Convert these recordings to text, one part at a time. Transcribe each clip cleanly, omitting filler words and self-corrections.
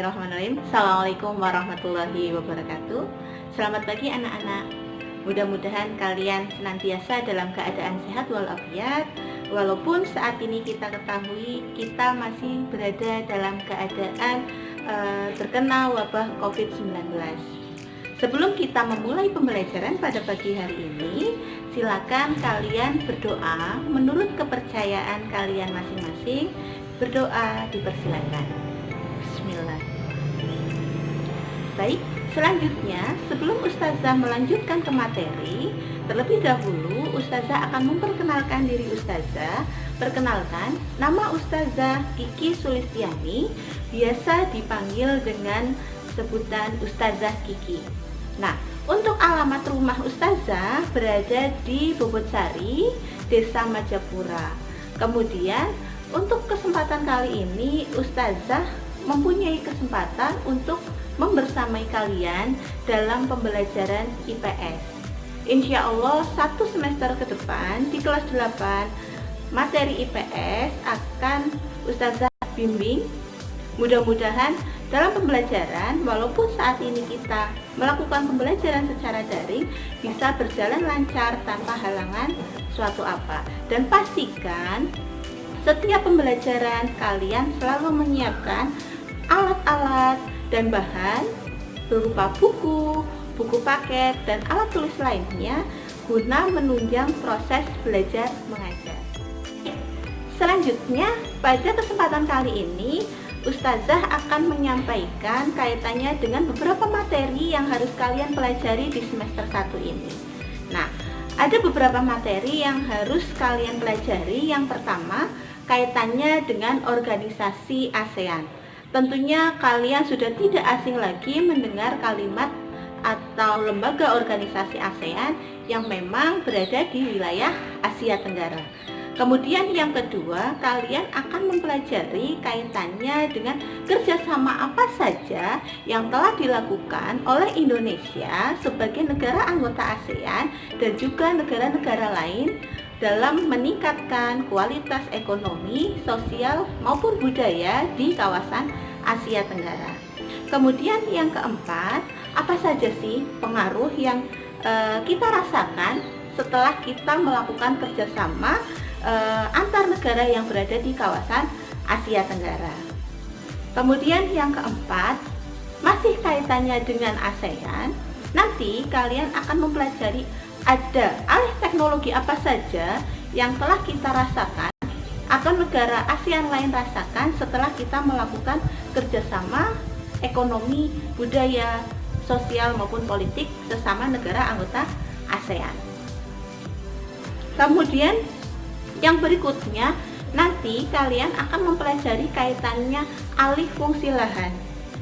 Bismillahirrahmanirrahim. Assalamualaikum warahmatullahi wabarakatuh. Selamat pagi anak-anak. Mudah-mudahan kalian senantiasa dalam keadaan sehat walafiat. Walaupun saat ini kita ketahui kita masih berada dalam keadaan terkena wabah COVID-19. Sebelum kita memulai pembelajaran pada pagi hari ini, silakan kalian berdoa menurut kepercayaan kalian masing-masing. Berdoa dipersilakan. Bismillah. Baik, selanjutnya sebelum Ustazah melanjutkan ke materi, terlebih dahulu Ustazah akan memperkenalkan diri Ustazah. Perkenalkan, nama Ustazah Kiki Sulistiani, biasa dipanggil dengan sebutan Ustazah Kiki. Nah, untuk alamat rumah Ustazah berada di Bobotsari, Desa Majapura. Kemudian untuk kesempatan kali ini Ustazah mempunyai kesempatan untuk membersamai kalian dalam pembelajaran IPS. Insya Allah 1 semester ke depan di kelas 8 materi IPS akan Ustazah bimbing. Mudah-mudahan dalam pembelajaran, walaupun saat ini kita melakukan pembelajaran secara daring, bisa berjalan lancar tanpa halangan suatu apa. Dan pastikan setiap pembelajaran kalian selalu menyiapkan alat-alat dan bahan berupa buku, buku paket, dan alat tulis lainnya guna menunjang proses belajar mengajar. Selanjutnya, pada kesempatan kali ini Ustazah akan menyampaikan kaitannya dengan beberapa materi yang harus kalian pelajari di semester 1 ini. Nah, ada beberapa materi yang harus kalian pelajari. Yang pertama, kaitannya dengan organisasi ASEAN. Tentunya kalian sudah tidak asing lagi mendengar kalimat atau lembaga organisasi ASEAN yang memang berada di wilayah Asia Tenggara. Kemudian yang kedua, kalian akan mempelajari kaitannya dengan kerjasama apa saja yang telah dilakukan oleh Indonesia sebagai negara anggota ASEAN dan juga negara-negara lain dalam meningkatkan kualitas ekonomi, sosial, maupun budaya di kawasan Asia Tenggara. Kemudian yang keempat, apa saja sih pengaruh yang kita rasakan setelah kita melakukan kerjasama antar negara yang berada di kawasan Asia Tenggara. Kemudian yang keempat, masih kaitannya dengan ASEAN, nanti kalian akan mempelajari ada alih teknologi apa saja yang telah kita rasakan atau negara ASEAN lain rasakan setelah kita melakukan kerjasama ekonomi, budaya, sosial maupun politik sesama negara anggota ASEAN. Kemudian yang berikutnya, nanti kalian akan mempelajari kaitannya alih fungsi lahan.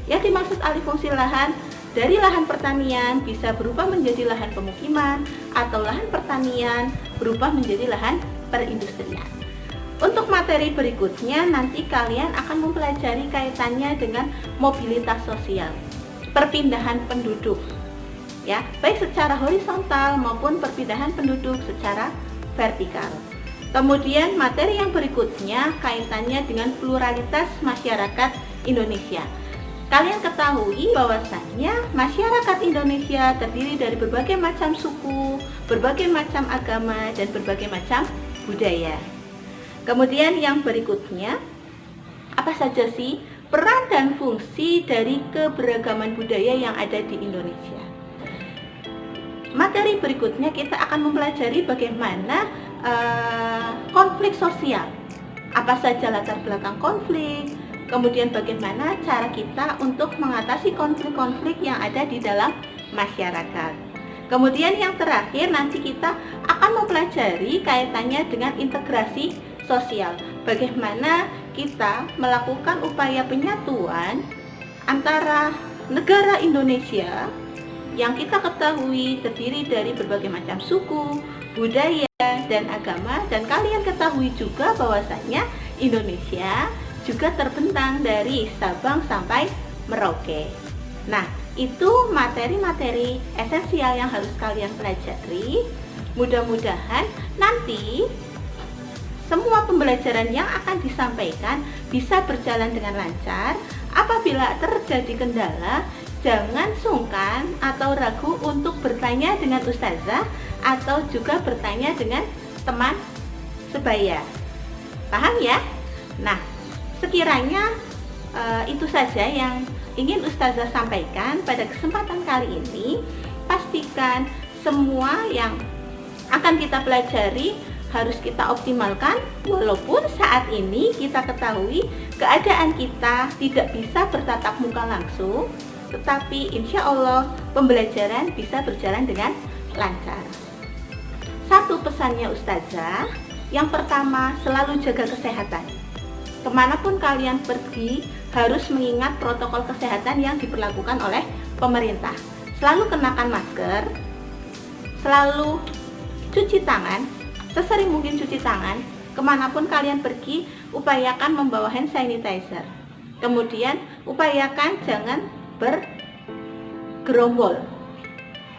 Yang dimaksud alih fungsi lahan, dari lahan pertanian bisa berubah menjadi lahan pemukiman, atau lahan pertanian berubah menjadi lahan perindustrian. Untuk materi berikutnya, nanti kalian akan mempelajari kaitannya dengan mobilitas sosial, perpindahan penduduk, ya, baik secara horizontal maupun perpindahan penduduk secara vertikal. Kemudian materi yang berikutnya kaitannya dengan pluralitas masyarakat Indonesia. Kalian ketahui bahwasannya masyarakat Indonesia terdiri dari berbagai macam suku, berbagai macam agama, dan berbagai macam budaya. Kemudian yang berikutnya, apa saja sih peran dan fungsi dari keberagaman budaya yang ada di Indonesia? Materi berikutnya kita akan mempelajari bagaimana konflik sosial, apa saja latar belakang konflik, kemudian bagaimana cara kita untuk mengatasi konflik-konflik yang ada di dalam masyarakat. Kemudian yang terakhir, nanti kita akan mempelajari kaitannya dengan integrasi sosial, bagaimana kita melakukan upaya penyatuan antara negara Indonesia yang kita ketahui terdiri dari berbagai macam suku, budaya, dan agama. Dan kalian ketahui juga bahwasanya Indonesia juga terbentang dari Sabang sampai Merauke. Nah, itu materi-materi esensial yang harus kalian pelajari. Mudah-mudahan nanti semua pembelajaran yang akan disampaikan bisa berjalan dengan lancar. Apabila terjadi kendala, jangan sungkan atau ragu untuk bertanya dengan ustazah atau juga bertanya dengan teman sebaya. Paham ya? Nah, sekiranya itu saja yang ingin ustazah sampaikan pada kesempatan kali ini. Pastikan semua yang akan kita pelajari harus kita optimalkan, walaupun saat ini kita ketahui keadaan kita tidak bisa bertatap muka langsung, tetapi insya Allah pembelajaran bisa berjalan dengan lancar. Satu pesannya ustazah, yang pertama selalu jaga kesehatan. Kemanapun kalian pergi harus mengingat protokol kesehatan yang diberlakukan oleh pemerintah. Selalu kenakan masker, selalu cuci tangan, sesering mungkin cuci tangan. Kemanapun kalian pergi, upayakan membawa hand sanitizer. Kemudian upayakan jangan bergerombol.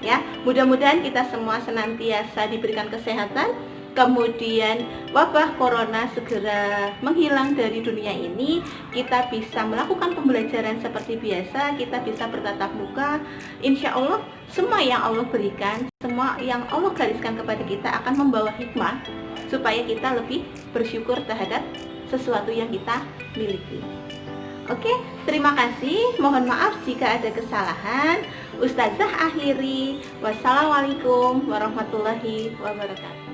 Ya, mudah-mudahan kita semua senantiasa diberikan kesehatan, kemudian wabah corona segera menghilang dari dunia ini, kita bisa melakukan pembelajaran seperti biasa, kita bisa bertatap muka. Insya Allah semua yang Allah berikan, semua yang Allah gariskan kepada kita akan membawa hikmah supaya kita lebih bersyukur terhadap sesuatu yang kita miliki. Oke, terima kasih. Mohon maaf jika ada kesalahan. Ustazah akhiri. Wassalamualaikum warahmatullahi wabarakatuh.